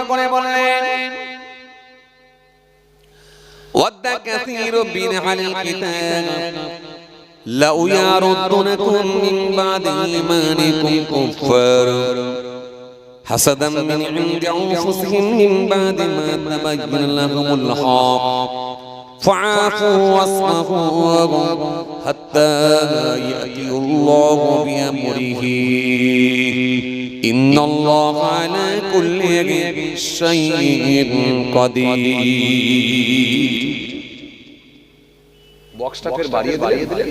করে বলেন ওয়াদ্দা কাসীরুম মিন আহলিল কিতাব লাউ ইয়ারুদ্দুনাকুম মিন বাদি ঈমানিকুম কুফফারা হাসাদাম মিন ইনদি আনফুসিহিম মিন বাদি মা তাবাyyana লাহুমুল হক ফাআফু ওয়াসফাহু হাত্তা ইয়াতিয়াল্লাহু বিআমরিহি ইন্নাল্লাহা আলা কুল্লি শাইইন কাদির। বক্সটা ফের বাড়িয়ে দিলেন।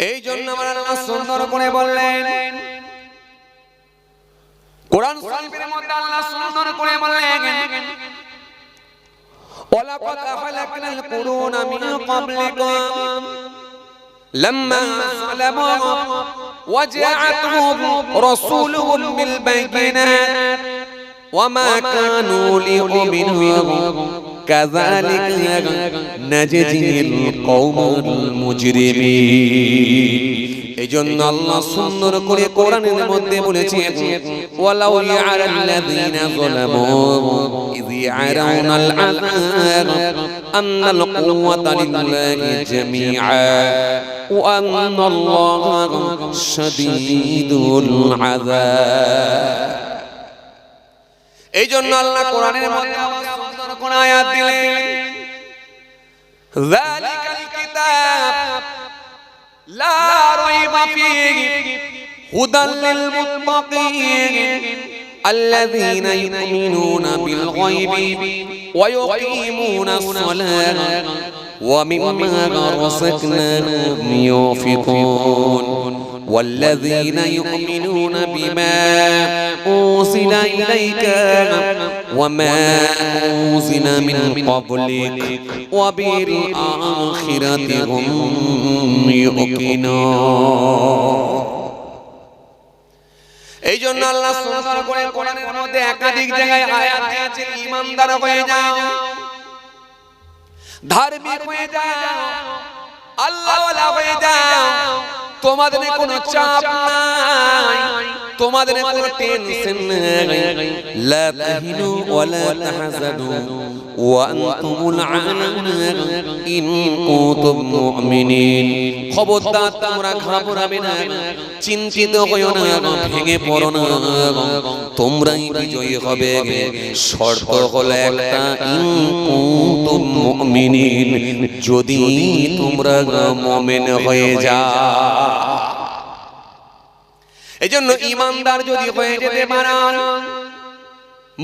এই জন্য আমরা আল্লাহ সুন্দর করে বললেন কোরআন শরীফের মধ্যে আল্লাহ সুন্দর করে বললেন ওয়ালাকাদ খালাকনাল কুরুনা মিন ক্বাবলিকুম লাম্মা সালামু ওয়া জাআতুহুম রাসূলুহুম বিল বাইয়িনাত ওয়া মা কানু লিউমিনু কাযালিকা নাজজিল কওমাল মুজরিমিন। এজন্য আল্লাহ সুন্দর করে কোরআনের মধ্যে বলেছেন ওয়ালাউ ইয়ারাল্লাযীনা যালামু ইয ইয়ারাউনাল আযাব আন্নাল কুওয়াতা লিল্লাহি জামিআ ওয়া আন্নাল্লাহা শাদীদুল আযাব। এইজন্য আল্লাহ কোরআনের মধ্যে সুন্দর কোন আয়াত দিলেন যালিকাল কিতাব লা রাইবা ফীহি হুদাল লিল মুত্তাকিন আল্লাযীনা ইউমিনুনা বিল গায়বি ওয়া ইউকিমুনাস সালাতা ওয়া মিম্মা রাযাকনাহুম ইউনফিকুন والذين يؤمنون بما أنزل إليك وما أنزل من قبلك وبالآخرة هم يوقنون। এই জন্য আল্লাহ সুন্দর করে কোরআনের মধ্যে একাধিক জায়গায় আয়াত দিয়েছেন ঈমানদার হয়ে যাও, ধার্মিক হয়ে যাও, আল্লাহওয়ালা হয়ে যাও, তোমাদের কোনো চাপ নাই, তোমাদের কোনো টেনশন নাই। লা তাহিনু ওয়া লা তাহজানু ওয়া আনতুমুল আ'লাউনা ইন কুনতুম মুমিনিন। খবরদার তোমরা ঘাবড়াবে না, চিন্তিত হইও না, ভেঙে পড়ো না, তোমরাই বিজয়ী হবে। শর্ত হলো একটা, ইন কুনতুম মুমিনিন, যদি তোমরা মুমিন হয়ে যাও। এজন্য ঈমানদার যদি হয়ে যেতে পারো,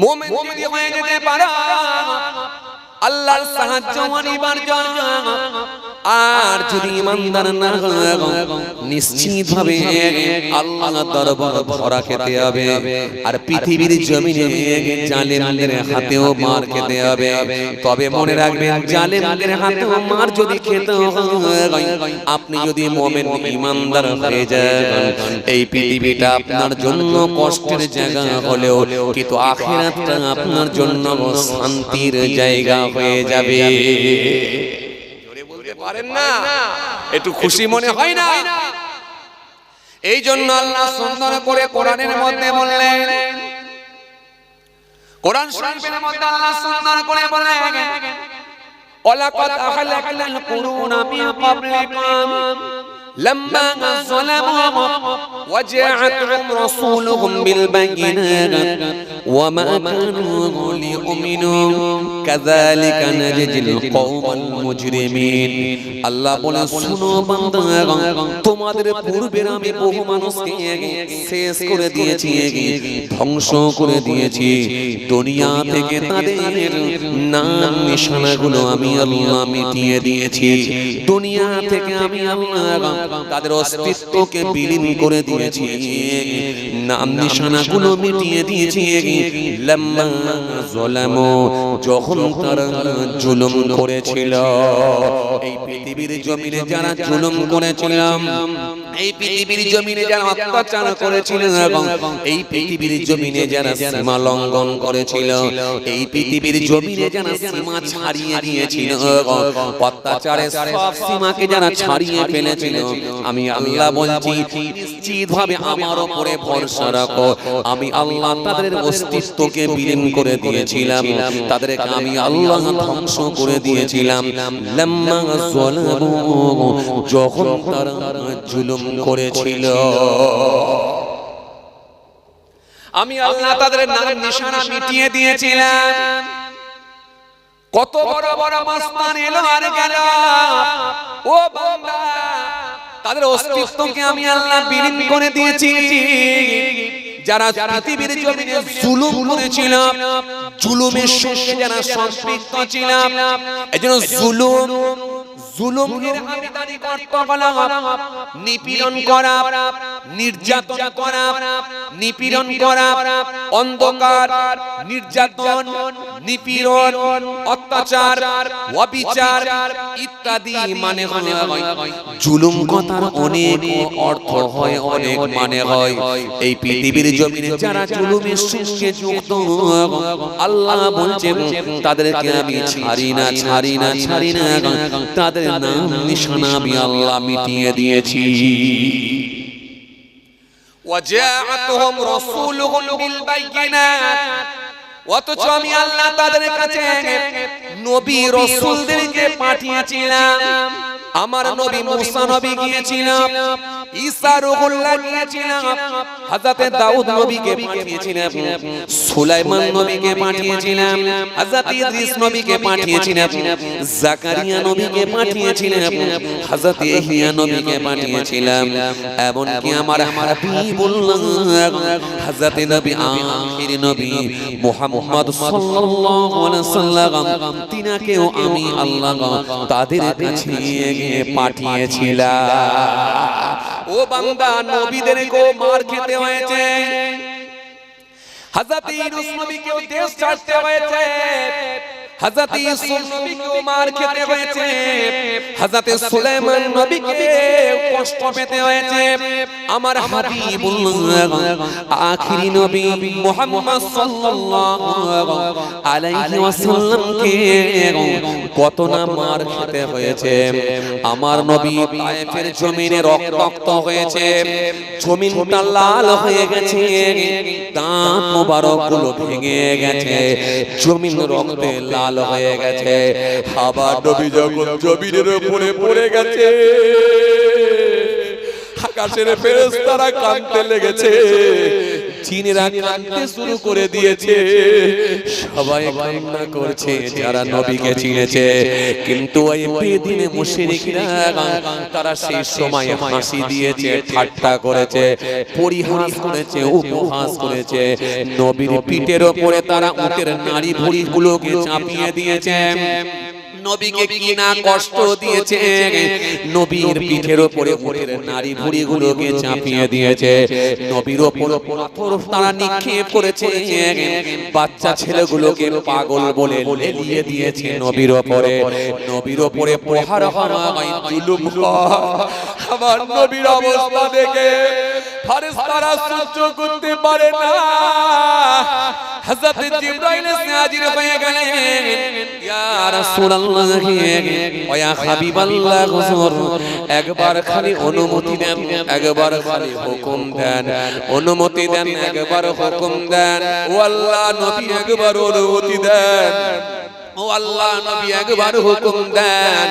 মুমিন যদি হয়ে যেতে পারো, আল্লাহর সাহায্য অনিবার্য। আর যদি ঈমানদার না হও, নিশ্চিতভাবে আল্লাহর দরবারে ধরা খেতে হবে, আর পৃথিবীর জমিনে জালেমদের হাতেও মার খেতে হবে। তবে মনে রাখবেন, জালেমদের হাতেও মার যদি খেতে হয়, আপনি যদি মুমিন ঈমানদার হয়ে যান, এই পৃথিবীটা আপনার জন্য কষ্টের জায়গা হলেও কিন্তু আখিরাতটা আপনার জন্য শান্তির জায়গা হয়ে যাবে। পারেন না, একটু খুশি মনে হয় না? এই জন্য আল্লাহ সুন্দর করে কোরআনের মধ্যে বললেন, কোরআন শরীফের মধ্যে আল্লাহ সুন্দর করে বললেন ওয়ালাকাদ খালাকনাল কুরুনা মিন ক্বাবলিকুম লাম্মা যালামু ওয়া জাআতুহুম রাসূলুহুম বিল বাইয়িনাত ওয়া মা কানু লিউমিনু কাযালিকা নাজজিল কওমাল মুজরিমিন। আল্লাহ বলে, শুনো বান্দা, তোমাদের পূর্বের আমি বহু মানুষকে শেষ করে দিয়েছি, ধ্বংস করে দিয়েছি। দুনিয়া থেকে তাদের নাম নিশানাগুলো আমি আল্লাহ মিটিয়ে দিয়েছি। দুনিয়া থেকে আমি আল্লাহ তাদের অস্তিত্বকে বিলীন করে দিয়েছি, নাম নিশানাগুলো মিটিয়ে দিয়েছি। লাম্মা যালামু, যখন তারা জুলুম করেছিল, এই পৃথিবীর জমিনে যারা জুলুম করেছিল, এই পৃথিবীর জমিনে যারা অত্যাচার করেছিল এবং এই পৃথিবীর জমিনে যারা সীমা লঙ্ঘন করেছিল, এই পৃথিবীর জমিনে যারা সীমা ছাড়িয়ে গিয়েছিল, অত্যাচারের সব সীমাকে যারা ছাড়িয়ে ফেলেছিল, আমি আল্লাহ বলছি নিশ্চিতভাবে আমার উপরে ভরসা রাখো, আমি আল্লাহ তাদের অস্তিত্বকে বিলীন করে দিয়েছিলাম, তাদেরকে আমি আল্লাহ ধ্বংস করে দিয়েছিলাম। লাম্মা যালামু, যখন তারা জুলুম করেছিল, আমি আল্লাহ তাদের নাম নিশানা মিটিয়ে দিয়েছিলাম। কত বড় বড় মাসমান এলো আর গেল, ও বান্দা তাদের অস্তিত্বকে আমি আল্লাহ বিলীন করে দিয়েছি। যারা পৃথিবীর জমিনে জুলুম করেছিল, জুলুমের সঙ্গে যারা সম্পৃক্ত ছিল, এজন্য জুলুমের আবিদারি করতে হলো নিপীড়ন করা, নির্যাতন করা, নিপীড়ন করা, অন্ধকার, নির্যাতন, নিপীড়ন, অত্যাচার, অবিচার ইত্যাদি মানে হয় জুলুম। কথার অনেক অর্থ হয়, অনেক মানে হয়। এই পৃথিবীর জমিনে যারা জুলুমের সঙ্গে যুক্ত, আল্লাহ বলছেন তাদেরকে আমি ছাড়ি না, ছাড়ি না, ছাড়ি না, তাদের নাম নিশানা আমি আল্লাহ মিটিয়ে দিয়েছি। ওয়াজাআতুহুম রাসূলুহুম বিল বাইয়িনাত, অথচ আমি আল্লাহ তাদের কাছে নবী রাসূলদেরকে পাঠিয়েছিলাম। আমার নবী মুসা নবী গিয়েছিলাম, ঈসা রুহুল্লাহ গিয়েছিলাম, হযরত দাউদ নবীকে পাঠিয়েছিলাম, সুলাইমান নবীকে পাঠিয়েছিলাম, হযরত ইদ্রিস নবীকে পাঠিয়েছিলাম, জাকারিয়া নবীকে পাঠিয়েছিলাম, হযরত ইয়াহইয়া নবীকে পাঠিয়েছিলাম, এমনকি আমার হাবিবুল্লাহ হযরত নবী আখির নবী মুহাম্মদ সাল্লাল্লাহু আলাইহি সাল্লাম, তিনাকেও আমি আল্লাহ তাদের কাছে পাঠিয়েছিলাম। ও বান্দা, নবীদেরকে মার খেতে হয়েছে, হযরত ইউনূস নবীকেও দেশ ছাড়তে হয়েছে, হযরত ইউসুফ নবীকেও মার খেতে হয়েছে, হযরত সুলাইমান নবীকে কষ্ট পেতে হয়েছে, আমার হাবিবুল্লাহ আখিরি নবী মুহাম্মদ সাল্লাল্লাহু আলাইহি ওয়াসাল্লামকে কত না মার খেতে হয়েছে। আমার নবী তায়েফের জমিনে রক্তাক্ত হয়েছে, জমিনটা লাল হয়ে গেছে, দাঁত মোবারকগুলো ভেঙে গেছে, জমিন রক্তে লাল হয়ে গেছে। আবার নবী যখন জমিনের উপরে পড়ে গেছে, আকাশের ফেরেশতারা কাঁদতে লেগেছে, জিনেরা কাঁদতে শুরু করে দিয়েছে, সবাই কান্না করছে যারা নবীকে চিনেছে। কিন্তু ওই বেদিনে মুশরিকরা তারা সেই সময় হাসি দিয়েছে, ঠাট্টা করেছে, পরিহাস করেছে, উপহাস করেছে। নবীর পিঠের উপরে তারা উটের নাড়ি ভুঁড়িগুলোকে চাপিয়ে দিয়েছে, নবীকে কি না কষ্ট দিয়েছে, নবীর পিঠের উপরে উটের নাড়ি ভুঁড়িগুলোকে চাপিয়ে দিয়েছে, নবীর উপর পাথর তারা নিক্ষেপ করেছে, বাচ্চা ছেলেগুলোকে পাগল বলে লেলিয়ে দিয়েছে নবীর উপরে, নবীর উপরে প্রহার হয়, জুলুম হয়। আমার নবীর অবস্থা দেখে ফেরেশতারা সহ্য করতে পারে না, হযরত জিবরাইল এসে হাজির হয়ে গেলেন, ইয়া রাসূলুল্লাহ ওয়া ইয়া হাবিবাল্লাহ, হুজুর একবার খালি অনুমতি দেন, একবার খালি হুকুম দেন, অনুমতি দেন, একবার হুকুম দেন। ও আল্লাহ, নবী একবার অনুমতি দেন, ও আল্লাহ নবী একবার হুকুম দেন।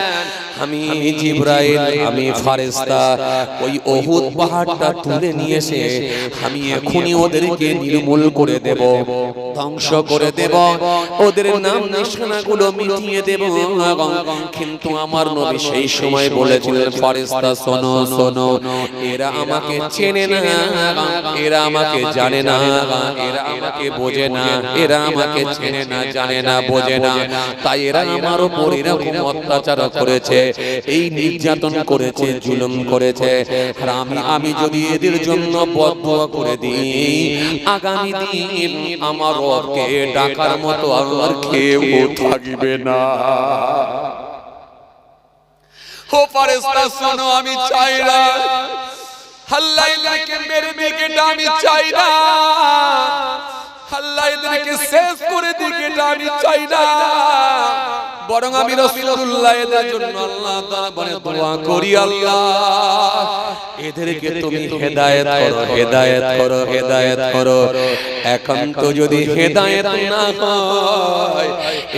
আমি জিবরাইল, আমি ফেরেশতা ওই উহুদ পাহাড়টা তুলে নিয়ে এসে আমি এখনি ওদেরকে নির্মূল করে দেব, ধ্বংস করে দেব, ওদের নাম নিশানাগুলো মিটিয়ে দেব। কিন্তু আমার নবী সেই সময় বলেছিলেন, ফেরেশতা শোনো শোনো, এরা আমাকে চেনে না, এরা আমাকে জানে না, এরা আমাকে বোঝে না, এরা আমাকে চেনে না, জানে না, বোঝে না, তাই এরা আমার উপর এরকম অত্যাচার করেছে, এই নির্যাতন করেছে, জুলুম করেছে। আর আমি যদি এদের জন্য বদদুয়া করে দিই, আগামী দিন আমার রবকে ডাকার মতো আর কেউ থাকবে না। ও ফেরেশতা শোনো, আমি চাই না আল্লাহ এদেরকে মেরে দিকে আমি চাই না, আল্লাহ এদেরকে শেষ করে দিকে আমি চাই না, বরং আমি রাসূলুল্লাহ এদের জন্য আল্লাহ দরবারে দোয়া করি, আল্লাহ এদেরকে তুমি হেদায়েত করো, হেদায়েত করো, হেদায়েত করো। এখন তো যদি হেদায়েত না হয়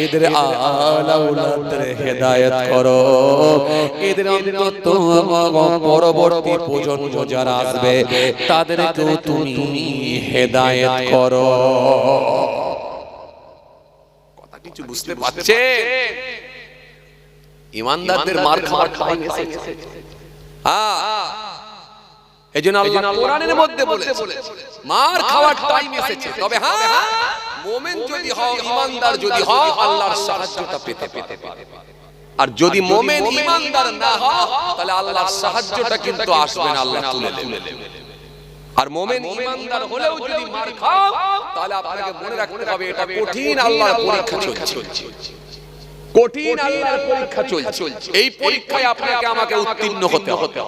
এদের আওলাদের হেদায়েত করো, এদের অন্তত পরবর্তী প্রজন্ম যারা আসবে তাদেরকেও তুমি হেদায়েত করো। কথা কিছু বুঝতে পারছে? ইমানদারদের মার খাওয়ার টাইম এসেছে। এজন্য আল্লাহ কোরআনের মধ্যে বলেছে মার খাওয়ার টাইম এসেছে। তবে হ্যাঁ, মুমিন যদি হও, ইমানদার যদি হও, আল্লাহর সাহায্যটা পেতে পেতে আর যদি মুমিন ইমানদার না হও তাহলে আল্লাহর সাহায্যটা কিন্তু আসবে না, আল্লাহ তুলে নেবে। আর মুমিন ইমানদার হলেও যদি মার খাও তাহলে আপনাকে মনে রাখতে হবে এটা কঠিন আল্লাহর পরীক্ষা চলছে, কঠিন আল্লাহর পরীক্ষা চলছে। এই পরীক্ষায় আপনাকে আমাকে উত্তীর্ণ হতে হবে।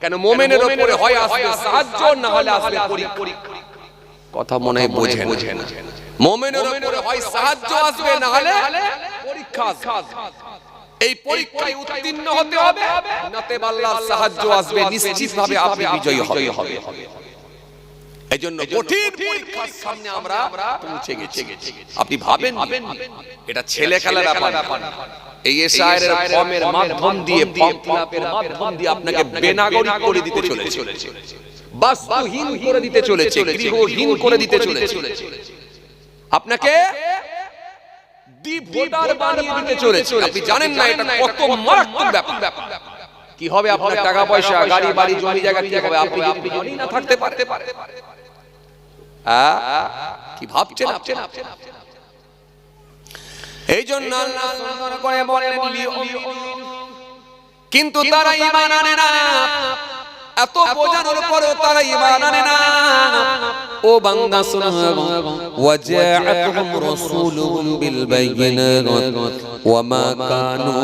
কেন? মুমিনের উপরে হয় আসবে সাহায্য, না হলে আসবে পরীক্ষা। কথা মনে হয় বোঝেন না? মুমিনের উপরে হয় সাহায্য আসবে, না হলে পরীক্ষা আসবে। এই পরীক্ষায় উত্তীর্ণ হতে হবে, নতুবা আল্লাহর সাহায্য আসবে, নিশ্চিতভাবে আপনি বিজয়ী হবে। এইজন্য কঠিন পরীক্ষার সামনে আমরা পৌঁছে গেছি। আপনি ভাবেন এটা ছেলে খেলার ব্যাপার না। এই শায়েরের ফর্মের মাধ্যম দিয়ে, ফর্ম ফিলআপের মাধ্যম দিয়ে আপনাকে বেনাগরিক করে দিতে চলেছে, বাস্তুহীন করে দিতে চলেছে, গৃহহীন করে দিতে চলেছে, আপনাকে ভোটার বানিয়ে দিতে চলেছে। আপনি জানেন না এটা কত মারাত্মক ব্যাপার। কি হবে আপনার টাকা পয়সা, গাড়ি বাড়ি, জমি জায়গা কি হবে আপনি যদি না থাকতে পারতে পারে? কি ভাবছেন আপনি? এই জন্য আল্লাহ সুন্দর করে বলেন কিন্তু তারা ঈমান আনে না। এত বোঝানোর পরেও তারা ঈমান আনে না। ও বান্দা শুনো, ওয়াজাআতুহুম রাসূলুহুম বিল বাইয়িনাত ওয়া মা কানু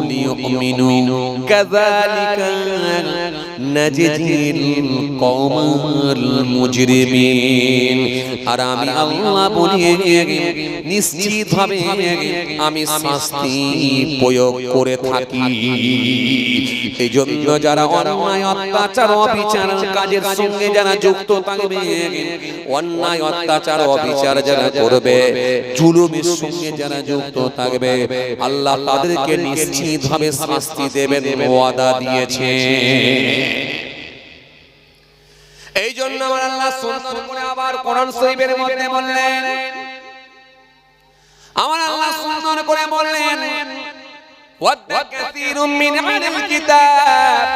লিয়ুমিনু কাযালিকা নাজজিল কওমাল মুজরিমিন। আর আমি আল্লাহ বলি নিশ্চিতভাবে আমি শাস্তি প্রয়োগ করে থাকি। এই জন্য যারা অন্যায় অত্যাচার অবিচার কাজের সঙ্গে যারা যুক্ত থাকবে, অন্যায় অত্যাচার অবিচার যারা করবে, জুলুমের সঙ্গে যারা যুক্ত থাকবে, আল্লাহ তাদেরকে নিশ্চিতভাবে শাস্তি দেবেন, ওয়াদা দিয়েছে। এই জন্য আমার আল্লাহ সুন্দর করে আবার কোরআন শরীফের মধ্যে বললেন, আমার আল্লাহ সুন্দর করে বললেন ওয়াদ্দা কাসীরুম মিন আহলিল কিতাব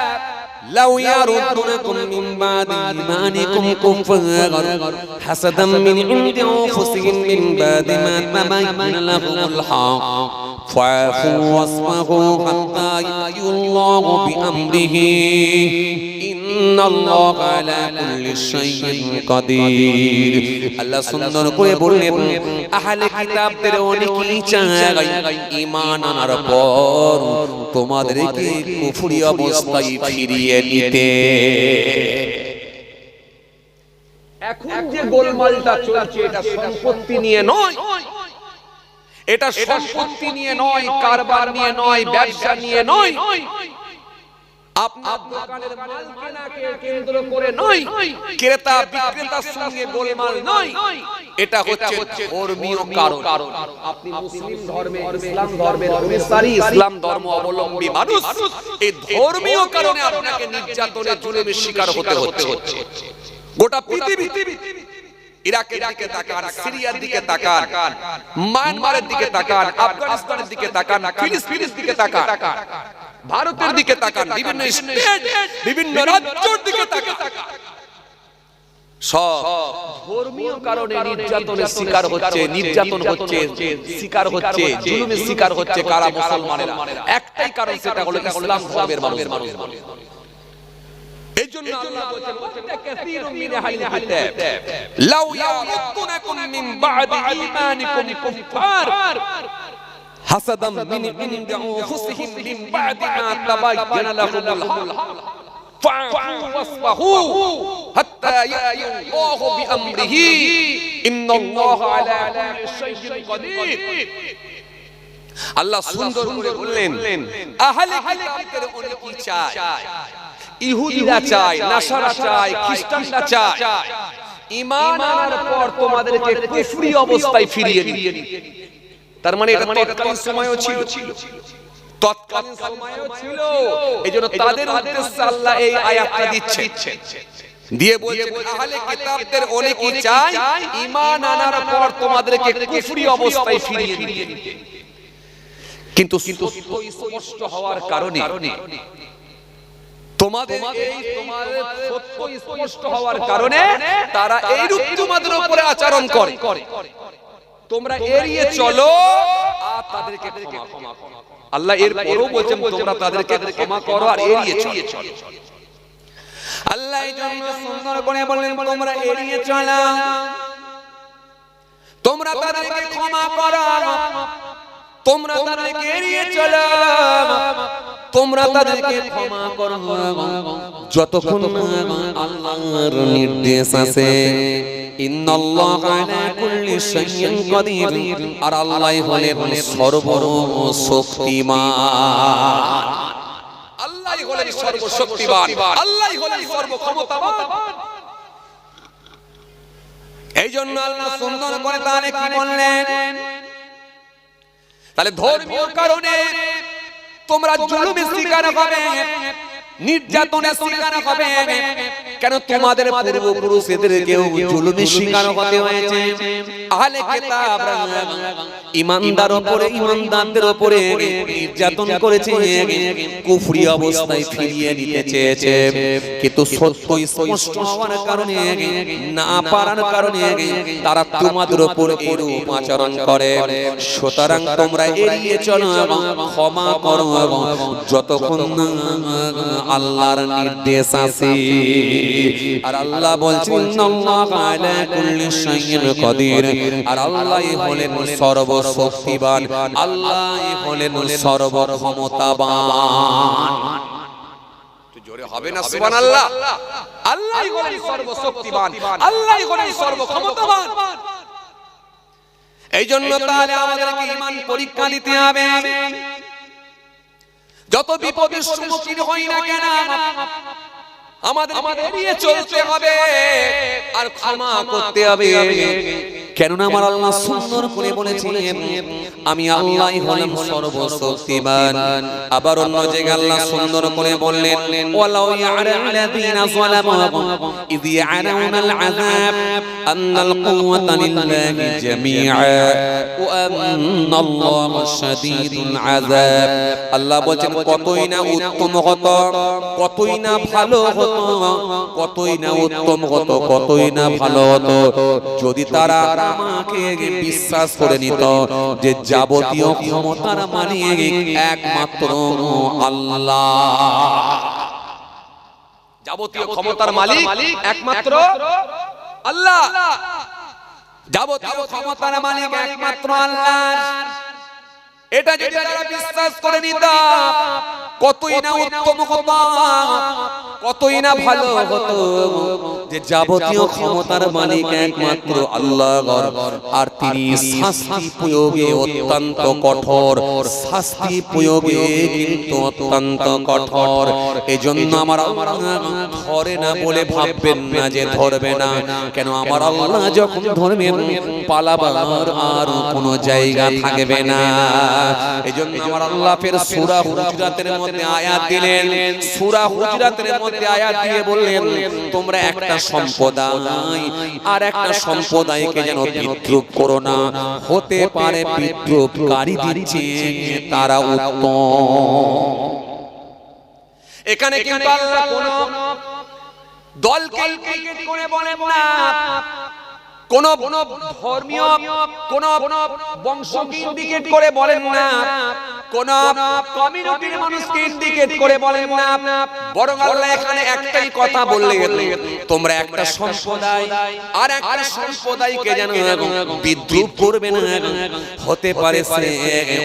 লাউ ইয়ারুদুনাকুম মিন বাদি ঈমানিকুম কুফার হাসাদাম মিন ইনদি আনফুসিহিম মিন বাদি মা তাবাyyana লাহুমুল হক ফাআফু ওয়াসফাহু হাত্তা ইয়া'তিয়াল্লাহু বিআমরিহি ইন্নাল্লাহা আলা কুল্লি শাইইন কাদির। আল্লাহ সুন্দর করে বললেন আহলে কিতাবদের অনেকেই চায় ঈমান আনার পর তোমাদেরকে কুফরি অবস্থায় ফিরিয়ে নিতে। এখন যে গোলমালটা চলছে এটা সম্পত্তি নিয়ে নয়, এটা সম্পত্তি নিয়ে নয়, কারবার নিয়ে নয়, ব্যবসা নিয়ে নয়, আপনার দোকানের মাল কেনাকে কেন্দ্র করে নয়, ক্রেতা বিক্রেতার সঙ্গে গোলমাল নয়, এটা হচ্ছে ধর্মীয় কারণ। আপনি মুসলিম ধর্মে, ইসলাম ধর্মের অনুসারী, ইসলাম ধর্ম অবলম্বী মানুষ, এই ধর্মীয় কারণে আপনাকে নির্যাতনের জুলুমের শিকার হতে হচ্ছে। গোটা পৃথিবী, ইরাকের দিকে তাকান, সিরিয়ার দিকে তাকান, মায়ানমারের দিকে তাকান, আফগানিস্তানের দিকে তাকান, ফিলিস্তিনের দিকে তাকান, ভারতের দিকে তাকান, বিভিন্ন স্টেট, বিভিন্ন রাজ্যের দিকে তাকান, সব ধর্মীয় কারণে নির্যাতনের শিকার হচ্ছে, নির্যাতন হচ্ছে, শিকার হচ্ছে, জুলুমের শিকার হচ্ছে কারা? মুসলমানেরা। একটাই কারণ, সেটা হলো ইসলাম ধর্মের মানুষ। এইজন্য আল্লাহ বলেন ওয়াত্তা কাসীরুম মিন আহলিল কিতাব লাউ ইয়ারুদুনাকুম মিন বাদি ঈমানিকুম কুফার হাসাদাম মিন ইনদি আনফুসিহিম মিন বাদি মা তাবাyyana লাহুমুল হক ফাসবাহু হাত্তা ইয়াতি আল্লাহু বিআমরিহি ইন্নাল্লাহা আলা কুল্লি শাইইন কাদির। আল্লাহ সুন্দর করে বললেন, আহলে কিতাবদের অনেকেই চায়, ইহুদিরা চায়, নাসারা চায়, খ্রিস্টানরা চায় ঈমান আনার পর তোমাদেরকে কুফরি অবস্থায় ফিরিয়ে দিতে। তার মানে এটা তৎকালীন সময়ও ছিল, তৎকালীন সময়ও ছিল। এইজন্য তাদের উদ্দেশ্যে আল্লাহ এই আয়াতটা দিচ্ছেন, দিয়ে বলছেন আহলে কিতাবদের অনেকেই চায় ঈমান আনার পর তোমাদেরকে কুফরি অবস্থায় ফিরিয়ে দিতে। কিন্তু স্পষ্ট হওয়ার কারণে তোমাদের সত্য স্পষ্ট হওয়ার কারণে তারা এইরূপ তোমাদের উপরে আচরণ করে। তোমরা এড়িয়ে চলো আর তাদেরকে ক্ষমা করো। আল্লাহ এরপরও বলছেন তোমরা তাদেরকে ক্ষমা করো আর এড়িয়ে চলো। আল্লাহ এই জন্য সুন্দর করে বললেন তোমরা এড়িয়ে চলো, তোমরা তাদেরকে ক্ষমা করো, তোমরা তাদেরকে এড়িয়ে চলো, তোমরা তাদেরকে ক্ষমা করো যতক্ষণ আল্লাহর নির্দেশ আছে। ইন্নাল্লাহা আলা কুল্লি শাইইন কাদির, আর আল্লাহ হলেন সর্বশক্তিমান। আল্লাহ হলেন সর্বশক্তিমান, আল্লাহ হলেন সর্বক্ষমতাবান। এই জন্য আল্লাহ সুন্দর করে তাহলে কি বললেন, তাহলে ধর্মীয় কারণে তোমরা জুলুমের শিকার হবে, নির্যাতনের শিকার হবে। কেন তোমাদের পূর্বপুরুষদেরকেও জুলুমের শিকার হতে হয়েছে। আহলে কিতাবরা ঈমানদার উপরে, ঈমানদারদের উপরে নির্যাতন করেছে, কুফরি অবস্থায় ফিরিয়ে নিতে চেয়েছে। কিন্তু সত্য স্পষ্ট হওয়ার কারণে, না পারার কারণে তারা তোমাদের উপর এরূপ আচরণ করে। সুতরাং তোমরা এড়িয়ে চলো এবং ক্ষমা করো যতক্ষণ আল্লাহর নির্দেশ আছে। আর আল্লাহ বলছেন ইন্নাল্লাহা আলা কুল্লি শাইইন কাদির, আর আল্লাহ হলেন সর্বশক্তিমান, আল্লাহ হলেন সর্বক্ষমতাবান। তো জোরে হবে না সুবহানাল্লাহ। আল্লাহ হলেন সর্বশক্তিমান, আল্লাহ হলেন সর্বক্ষমতাবান। এই জন্য তাহলে আমাদেরকে ঈমান পরীক্ষা দিতে হবে। যত বিপদের সম্মুখীন হই না কেন আমাদের এড়িয়ে চলতে হবে আর ক্ষমা করতে হবে। কেননা আমার আল্লাহ সুন্দর করে বলেছেন আমি আল্লাহ হলাম সর্বশক্তিমান। আবার অন্য জায়গায় আল্লাহ সুন্দর করে বললেন ওয়ালাউ ইয়ালাযিনা যালামু ইয ইয়ারাউনাল আযাব আন্নাল কুওয়াতা লিল্লাহি জামিআ ওয়া আন্নাল্লাহা শাদীদুল আযাব। আল্লাহ বলেন কতই না উত্তম হতো, কতই না ভালো হতো, কতই না উত্তম হতো, কতই না ভালো হতো যদি তারা আমাকে বিশ্বাস করে নিত যে যাবতীয় ক্ষমতার মালিক একমাত্র আল্লাহ। যাবতীয় ক্ষমতার মালিক একমাত্র আল্লাহ, যাবতীয় ক্ষমতার মালিক একমাত্র আল্লাহ। এটা যদি তারা বিশ্বাস করে নিত কতই না উত্তম হতো, কতই না ভালো হতো যে যাবতীয় ক্ষমতার মালিক একমাত্র আল্লাহ, আর তিনি শাস্তি প্রয়োগে অত্যন্ত কঠোর, শাস্তি প্রয়োগে কিন্তু অত্যন্ত কঠোর। এজন্য আমার আল্লাহ ধরে না বলে ভাববেন না যে ধরবে না। কেন আমার আল্লাহ যখন ধরবেন পালাবার আর কোনো জায়গা থাকবে না। এজন্য আমার আল্লাহ ফের সূরা হুজরাতের মধ্যে আয়াত দিলেন, সূরা হুজরাতের মধ্যে আয়াত দিয়ে বললেন তোমরা একটা সম্প্রদায় আর একটা সম্প্রদায়কে যেন বিদ্রুপ করো না। হতে পারে বিদ্রুপকারীদের চেয়ে তারা উত্তম। এখানে কিন্তু আল্লাহ কোন দলকে ইন্ডিকেট করে বলেন না, কোন ধর্মীয় কোন বংশকে ইন্ডিকেট করে বলেন না। কোন কমিউনিটির মানুষকে ইন্ডিকেট করে বলেন না, বরং আল্লাহ এখানে একটাই কথা বললেন, তোমরা একটা সম্প্রদায় আর একটা সম্প্রদায়কে যেন বিদ্রুপ করবে না। হতে পারে সে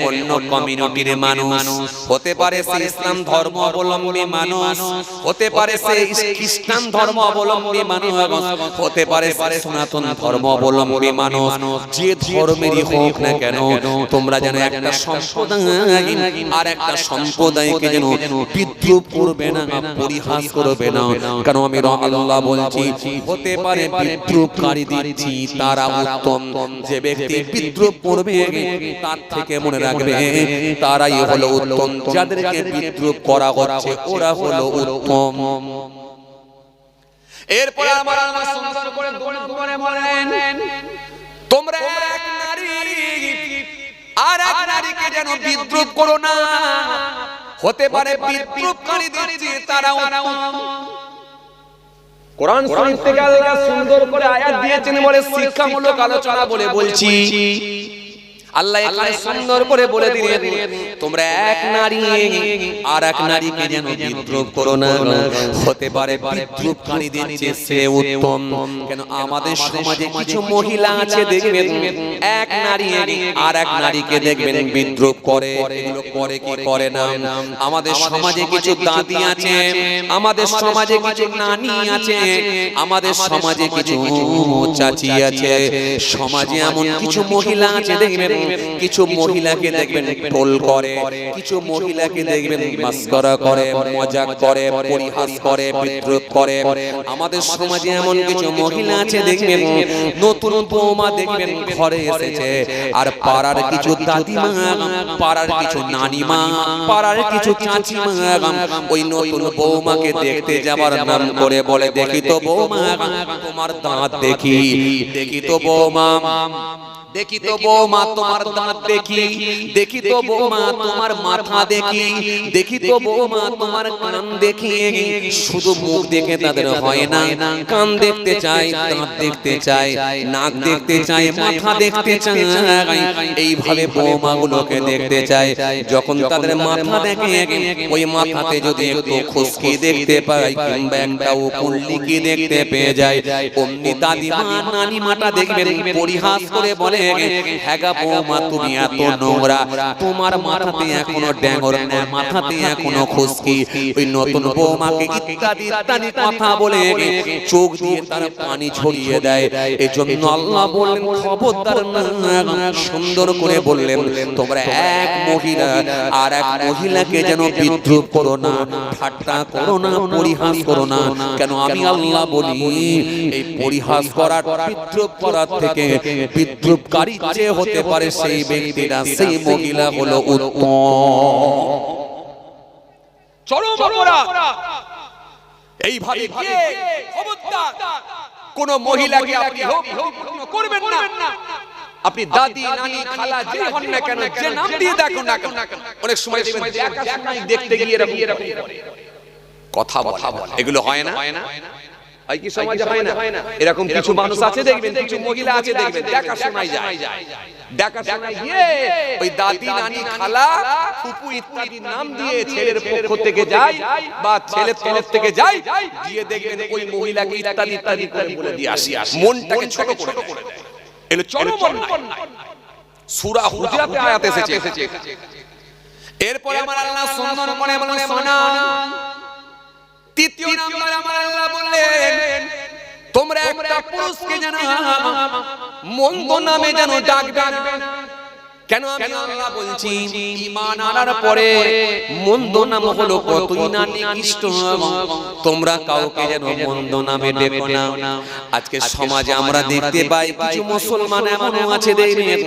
অন্য কমিউনিটির মানুষ, হতে পারে সে ইসলাম ধর্ম অবলম্বী মানুষ, হতে পারে সে খ্রিস্টান ধর্ম অবলম্বী মানুষ, হতে পারে সে সনাতন ধর্ম অবলম্বী মানুষ, যে ধর্মেরই হোক না কেন, তোমরা যেন একটা সম্প্রদায় আর একটা সম্প্রদায়কে যেন বিদ্রুপ করবে না, পরিহাস করবে না। কারণ আমি আল্লাহ বলছি, হতে পারে বিদ্রুপকারী দিচ্ছি তারা উত্তম, যে ব্যক্তি বিদ্রুপ করবে তার থেকে মনে রাখবে তারাই হলো উত্তম, যাদেরকে বিদ্রুপ করা হচ্ছে ওরা হলো উত্তম। এরপর আমার আল্লাহ সুন্দর করে বলেন, তোমরা এক নারী আর এক নারীকে যেন বিদ্রুপ করো না। হতে পারে বিদ্রুপকারী দিচ্ছি তারা উত্তম। কোরআন শরীফ থেকে আল্লাহ সুন্দর করে আয়াত দিয়েছেন বলে শিক্ষামূলক আলোচনা বলে বলছি। আল্লাহ এখানে সুন্দর করে বলে দিলেন, তোমরা এক নারী আর এক নারীকে যেন বিদ্রুপ করো না। হতে পারে বিদ্রুপকারী দিচ্ছে সে উত্তম। কেন আমাদের সমাজে কিছু মহিলা আছে দেখবেন, এক নারী আর এক নারীকে দেখবেন বিদ্রুপ করে। এগুলো করে কি করে না? আমাদের সমাজে কিছু দাদি আছে, আমাদের সমাজে কিছু নানি আছে, আমাদের সমাজে কিছু চাচি আছে, সমাজে এমন কিছু মহিলা আছে দেখবেন, কিছু মহিলাকে দেখবেন ট্রোল করে, কিছু মহিলাকে দেখবেন মাস্করা করে, মজাক করে, পরিহাস করে, বিদ্রুপ করে। আমাদের সমাজে এমন কিছু মহিলা আছে দেখবেন, নতুন বৌমা দেখবেন ঘরে এসেছে, আর পাড়ার কিছু দাদিমা, পাড়ার কিছু নানিমা, পাড়ার কিছু চাচিমা ওই নতুন বৌমাকে দেখতে যাবার নাম করে বলে, দেখি তো বৌমা তোমার দাঁত দেখি, দেখি তো বৌমা, দেখি তো বৌমা তোমার দাঁত দেখি, দেখি তো বৌমা তোমার মাথা দেখি, দেখি তো বৌমা তোমার কান দেখি। শুধু মুখ দেখে তাদের হয় না, কান দেখতে চাই, দাঁত দেখতে চাই, নাক দেখতে চাই, মাথা দেখতে চাই। এইভাবে বৌমাগুলোকে দেখতে চাই। যখন তাদের মাথা দেখে, ওই মাথাতে যদি একটু খুশকি দেখতে পাই কিংবা একটা কুল্লিকি দেখতে পেয়ে যায়, অমনি দাদিমা নানিমাটা দেখবেন পরিহাস করে বলে, হ্যাঁ গা বৌমা তুমি এত নোংরা, তোমার মাথাতে এখনো ড্যাঙর, মাথাতে এখনো খুশকি। ওই নতুন বৌমাকে ইত্যাদি ইত্যাদি কথা বলে চোখ দিয়ে তারা পানি ছড়িয়ে দেয়। এই জন্য আল্লাহ বললেন, খবরদার না, সুন্দর করে বললেন, তোমরা এক মহিলা আর এক মহিলাকে যেন বিদ্রুপ করো না, ঠাট্টা করো না, পরিহাস করো না। কেন আমি আল্লাহ বলি, এই পরিহাস করার, বিদ্রুপ করার থেকে বিদ্রুপকারী যে হতে পারে সেই ব্যক্তিরা, সেই মহিলা হলো উত্তম। চরম অপরাধ। এইভাবে গিয়ে খবরদার কোন মহিলাকে আপনি করবেন না। আপনি দাদি, নানি, খালা যে হন না কেন, যে নাম দিয়ে দেখুন না কেন, অনেক সময় দেখতে গিয়ে এরকম কথা বলে, এগুলো হয় না? হয় কি সমাজে হয় না? এরকম কিছু মানুষ আছে দেখবেন, কিছু মহিলা আছে দেখবেন, দেখা শোনাই যায়, দেখা শোনাই গিয়ে ওই দাদি, নানি, খালা, ফুপু ইত্যাদি নাম দিয়ে ছেলের পক্ষ থেকে যায় বা ছেলের তরফ থেকে যায়, দিয়ে দেখবেন ওই মহিলাকে ইত্যাদি ইত্যাদি করে বলে দিয়ে আসি, মনটাকে ছোট করে দেয়। এগুলো চরম অন্যায়। সূরা হুজরাতে আয়াত এসেছে। এরপর আমার আল্লাহ সুন্দর করে বলেন, শোনা, তৃতীয় নাম্বার আমার আল্লাহ বললেন, তোমরা একটা পুরুষকে যেন মন্দ নামে যেন ডাকবে না। কেন আমি আল্লাহ বলছি, ঈমান আনার পরে মন্দ নাম হলো কতই না নিকৃষ্ট। তোমরা কাউকে যেন মন্দ নামে ডেকো না। আজকে সমাজে আমরা দেখতে পাই কিছু মুসলমান এমনও আছে দেখবেন,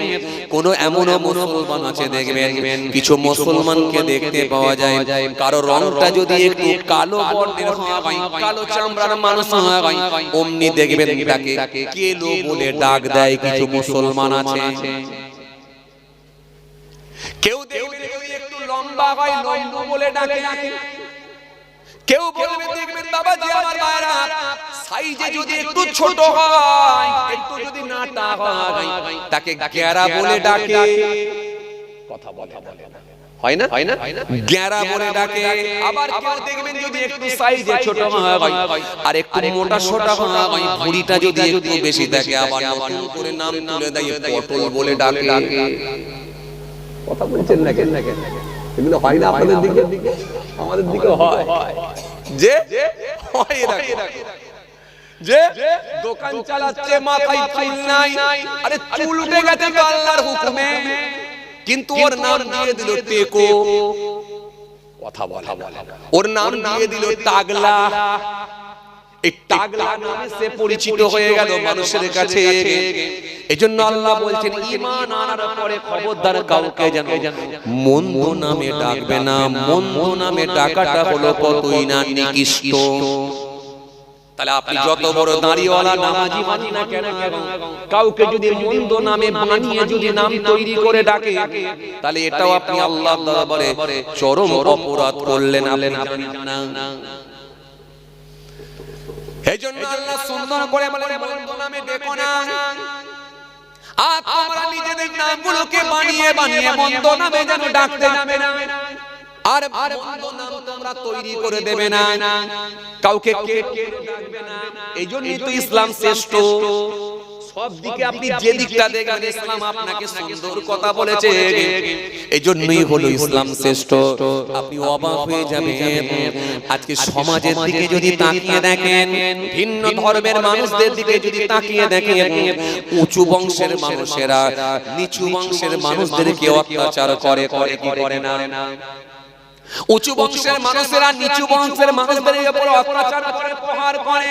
কোন এমনও মুসলমান আছে দেখবেন, কিছু মুসলমানকে দেখতে পাওয়া যায় কারো রংটা যদি একটু কালো বর্ণের হয়, কালো চামড়ার মানুষ হয়, অমনি দেখবেন তাকে কেলো বলে ডাক দেয়। কিছু মুসলমান আছে। কেউ দেখবেন একটু লম্বা হয়, লম্বু বলে ডাকে। কেউ বলবে দেখবেন বাবাজি আমার মায়েরা সাইজে যদি একটু ছোট হয়, একটু যদি নাটা হয়, তাকে গেরা বলে ডাকে। কথা বলে হয় না গ্যারা বলে ডাকে। আবার কেউ দেখবেন যদি একটু সাইজে ছোট হয় আর একটু মোটা সোটা হয়, ভুঁড়িটা যদি একটু বেশি থাকে আবার নতুন করে নাম তুলে দেয় পটল বলে ডাকে। কথা বলছেন না কেন? এগুলো হয় না আপনাদের দিকে? আমাদের দিকে হয় যে হয় এরকম, যে দোকান চালাচ্ছে মাথায় চুল নাই, আরে চুল উঠে গেছে তো আল্লাহর হুকুমে, কিন্তু ওর নাম দিয়ে দিল টেকো। কথা বলা, ওর নাম দিয়ে দিল টাগলা। এই টাগলা নামে সে পরিচিত হয়ে গেল মানুষের কাছে। এজন্য আল্লাহ বলছেন ঈমান আনার পরে খবরদার কাউকে যেন মন্দ নামে ডাকবে না। মন্দ নামে ডাকাটা হলো কতই না নিকৃষ্ট। তাহলে আপনি যত বড় দাড়িওয়ালা নামাজি মানি না কেন, কাউকে যদি মন্দ নামে বানিয়ে যদি নাম তৈরি করে ডাকে, তাহলে এটাও আপনি আল্লাহর দরবারে চরম অপরাধ করলেন। এইজন্য আল্লাহ সুন্দর করে বলেন মন্দ নামে ডেকো না। আর তোমরা নিজেদের নামগুলোকে বানিয়ে বানিয়ে মন্দ নামে যেন ডাকতে যাবে না। আর মন্দ নাম তোমরা তৈরি করে দেবে না, কাউকে ডাকবে না। এইজন্যই তো ইসলাম শ্রেষ্ঠ। সব দিকে আপনি যে দিকটা দেখবেন ইসলাম আপনাকে সুন্দর কথা বলেছে, এইজন্যই হলো ইসলাম শ্রেষ্ঠ। আপনি অবাক হয়ে যাবেন আজকে সমাজের দিকে যদি তাকিয়ে দেখেন, ভিন্ন ধর্মের মানুষদের দিকে যদি তাকিয়ে দেখেন, উঁচু বংশের মানুষেরা নিচু বংশের মানুষদেরকে অত্যাচার করে, করে কি করে না? উঁচু বংশের মানুষেরা নিচু বংশের মানুষদের উপর অত্যাচার করে, প্রহার করে।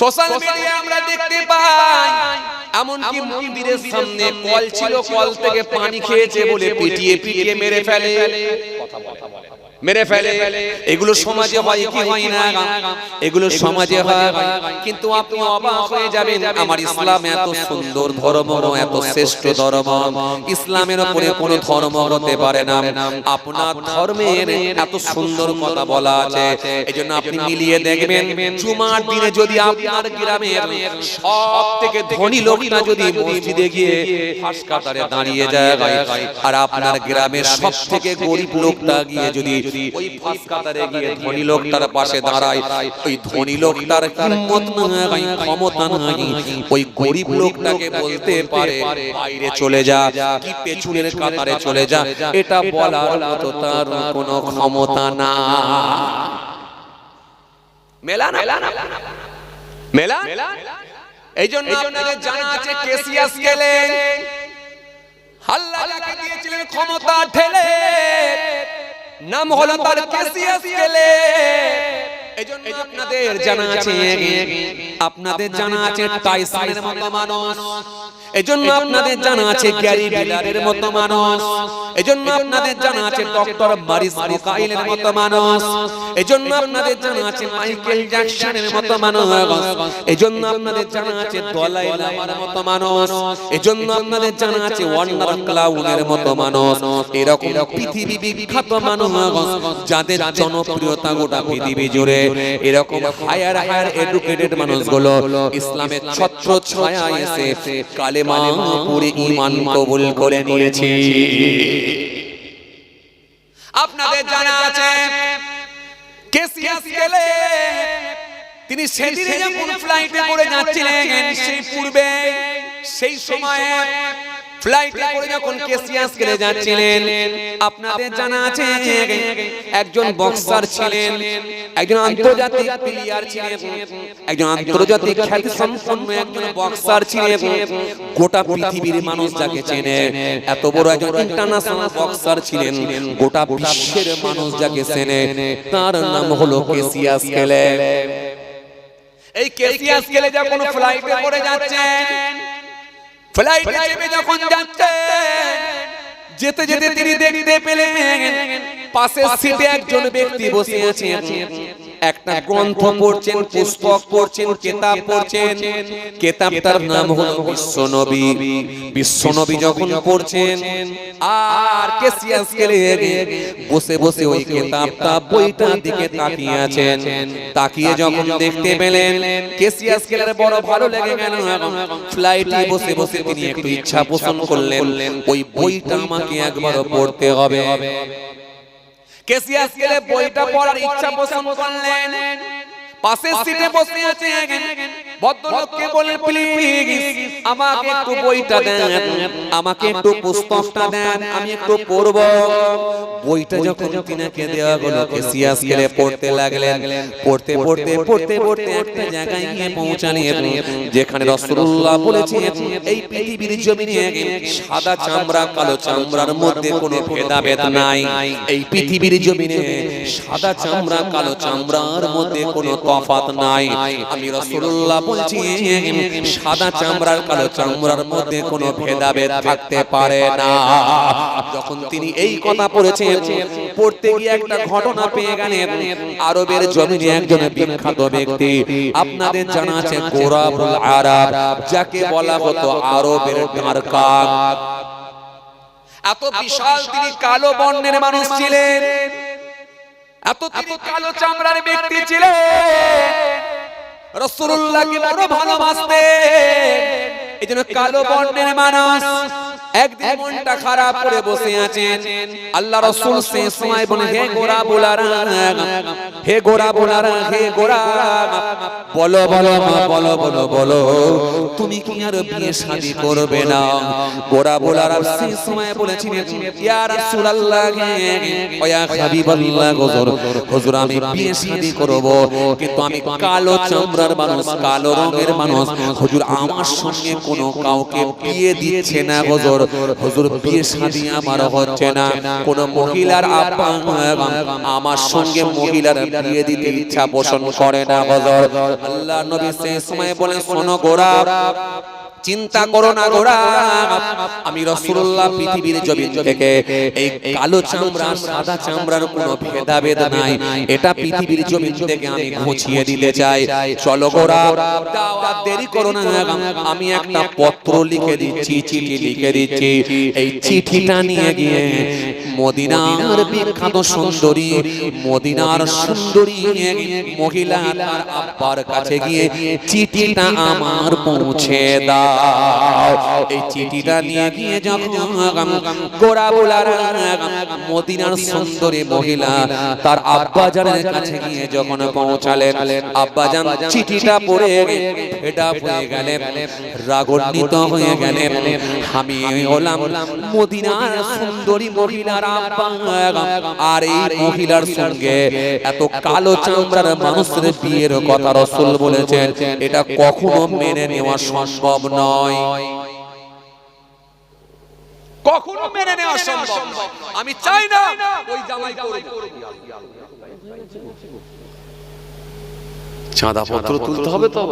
সোশ্যাল মিডিয়ায় আমরা দেখতে পাই এমনকি মন্দিরের সামনে কল ছিল, কল থেকে পানি খেয়েছে বলে পিটিয়ে পিটিয়ে মেরে ফেলে, মেরে ফেলে। এগুলো সমাজে হয় কি হয় না? এগুলো সমাজে হয়। কিন্তু আপনি অবাক হয়ে যাবেন, আমার ইসলাম এত সুন্দর ধর্ম, এত শ্রেষ্ঠ ধর্ম, ইসলামের উপরে কোনো ধর্ম হতে পারে না। আপনার ধর্মের এত সুন্দর কথা বলা আছে। এজন্য আপনি মিলিয়ে দেখবেন, জুমার দিনে যদি আপনার গ্রামের সবথেকে ধনী লোকটা যদি মসজিদে গিয়ে ফাঁস কাতারে দাঁড়িয়ে যায়, আর আপনার গ্রামের সবথেকে গরিব লোকটা গিয়ে যদি ওই ফাঁস কাতারে গিয়ে ধনী লোকটার পাশে দাঁড়ায়, ওই ধনী লোকটার হিম্মত নাই, ক্ষমতা নাই, ওই গরিব লোকটাকে বলতে পারে বাইরে চলে যা, কি পেছনের কাতারে চলে যা, এটা বলার মতো তার কোনো ক্ষমতা না। মেলা না, মেলা। এইজন্য আপনাদের জানা আছে কেসিয়াস গেলে আল্লাহ যাকে দিয়েছিলেন ক্ষমতা ঠেলে, নাম হলো তার কেসিয়াস গেলে। এজন্য আপনাদের জানা আছে, আপনাদের জানা আছে টাইসনের মতো মানুষ। এজন্য আপনাদের জানা আছে গ্যারি ভিলারের মতো মানুষ। এজন্য আপনাদের জানা আছে ডক্টর মারিস বুকাইলের মতো মানুষ। এজন্য আপনাদের জানা আছে মাইকেল জ্যাকসনের মতো মানুষ। এজন্য আপনাদের জানা আছে দলাই লামার মতো মানুষ। এজন্য আপনাদের জানা আছে ওয়ান্ডার ক্লাউনের মতো মানুষ। এরকম পৃথিবী বিখ্যাত মানুষ যাদের জনপ্রিয়তা গোটা পৃথিবী জুড়ে, এরকম হায়ার হায়ার এডুকেটেড মানুষগুলো ইসলামের ছত্র ছায়া এসে কালেমা পড়ে ঈমান কবুল করে নিয়েছে। আপনাদের জানা আছে কেসিয়াস গেলে তিনি সেদিনে যখন ফ্লাইটে করে যাচ্ছিলেন, সেই পূর্বে সেই সময়ে ফ্লাইটে করে যখন কেসিয়াস গেলে যাচ্ছিলেন, আপনাদের জানা আছে একজন বক্সার ছিলেন, একজন আন্তর্জাতিক প্লেয়ার ছিলেন, একজন আন্তর্জাতিক খ্যাতি সম্পন্ন একজন বক্সার ছিলেন। গোটা পৃথিবীর মানুষ যাকে চেনে, এত বড় একজন ইন্টারন্যাশনাল বক্সার ছিলেন, গোটা বিশ্বের মানুষ যাকে চেনে, তার নাম হলো কেসিয়াস গেলে। এই কেসিয়াস গেলে যখন ফ্লাইটে করে যাচ্ছেন, ফ্লাইটে চেপে যখন যাচ্ছেন, যেতে যেতে তিনি দেখতে পেলেন পাশের সিটে একজন ব্যক্তি বসে আছেন। একটা গ্রন্থ পড়ছেন, পুস্তক পড়ছেন, কিতাব পড়ছেন। কিতাবটার নাম হলো বিশ্বনবী। বিশ্বনবী যখন পড়ছেন আর কেসিয়াস কেলে বসে বসে ওই কিতাবটা বইটার দিকে তাকিয়ে আছেন। তাকিয়ে যখন দেখতে পেলেন কেসিয়াস কেলের বড় ভালো লেগে গেল। ফ্লাইটে বসে বসে তিনি একটু ইচ্ছা পোষণ করলেন, ওই বইটা আমাকে একবার পড়তে হবে। কেসিয়াস কেলে বইটা পড়ার ইচ্ছা পোষণ করলেন। পাশের সিটে বসে আছেন ভদ্রলোককে বলেন, প্লিজ আমাকে একটু বইটা দেন, আমাকে একটু পুস্তকটা দেন, আমি একটু পড়ব। বইটা যখন তিনাকে দেওয়া হলো, কেসিয়াস কেলে পড়তে লাগলেন। পড়তে পড়তে পড়তে পড়তে একটা জায়গায় গিয়ে পৌঁছালেন যেখানে রাসূলুল্লাহ বলেছেন, এই পৃথিবীর জমিনে সাদা চামড়া কালো চামড়ার মধ্যে কোনো ভেদাভেদ নাই। এই পৃথিবীর জমিনে সাদা চামড়া কালো চামড়ার মধ্যে কোনো তফাৎ নাই। আমি রাসূলুল্লাহ বলছি, সাদা চামড়ার কালো চামড়ার মধ্যে কোনো ভেদাভেদ থাকতে পারে না। যখন তিনি এই কথা পড়েছেন, পড়তে গিয়ে একটা ঘটনা পেয়ে গেলেন। আরবের জমিনে একজন বিখ্যাত ব্যক্তি, আপনাদের জানা আছে গোরাবুল আরব, যাকে বলা হতো আরবের কারকান। এত বিশাল তিনি কালো বর্ণের মানুষ ছিলেন, এত তিনি কালো চামড়ার ব্যক্তি ছিলেন। রাসূলুল্লাহকে বড় ভালোবাসতেন। এইজন্য কালো বর্ণের মানুষ একদিন মনটা খারাপ করে বসে আছেন। আল্লাহ রাসূল সেই সময় বলে, হে গোরা বোলারা, হে গোরা বোলারা, হে গোরা, বলো বলো বলো বলো বলো, তুমি কি আর বিয়ে শাদী করবে না? গোরা বোলারা সেই সময় বলেছিলেন, ইয়া রাসূলুল্লাহ, ইয়া হাবিবাল্লাহ, হুজুর আমি বিয়ে শাদী করব, কিন্তু আমি কালো চামড়ার মানুষ, কালো রঙের মানুষ, হুজুর আমার সঙ্গে কোনো কাউকে বিয়ে দিচ্ছে না হুজুর। হুজুর বিয়ে শাদী আমার হচ্ছে না। কোন মহিলার আব্বা আমার সঙ্গে মহিলার বিয়ে দিতে ইচ্ছা পোষণ করে না হুজুর। আল্লাহ নবী সেই সময় বলেন, শোনো গোরা, চিন্তা করো না গোরা, আমি রাসূলুল্লাহ পৃথিবীর জমিন থেকে এই কালো চামড়া সাদা চামড়ার কোনো ভেদাভেদ নাই, এটা পৃথিবীর জমিন থেকে আমি ঘুচিয়ে দিতে চাই। চলো গোরা, দেরি করো না, আমি একটা পত্র লিখে দিচ্ছি, চিঠি লিখে দিচ্ছি। এই চিঠিটা নিয়ে গিয়ে মদিনার বিখ্যাত সুন্দরী, মদিনার সুন্দরী মহিলা তার আব্বার কাছে গিয়ে চিঠিটা আমার পৌঁছে দাও। এই চিঠিটা নিয়ে গিয়ে যখন গোরা বোলারা মদিনার সুন্দরী মহিলা তার আব্বাজানের কাছে গিয়ে যখন পৌঁছালেন, আব্বাজান চিঠিটা পড়ে এটা হয়ে গেলেন, রাগান্বিত হয়ে গেলেন। আমি হলাম মদিনার সুন্দরী মহিলার আব্বা, আর এই মহিলার সঙ্গে এত কালো চামড়ার মানুষের বিয়ের কথা রাসূল বলেছেন, এটা কখনো মেনে নেওয়া সম্ভব নয়, কখনো মেনে নেওয়া সম্ভব নয়। আমি চাই না ওই জামাই করব। চাঁদা পত্র তুলতে হবে তো,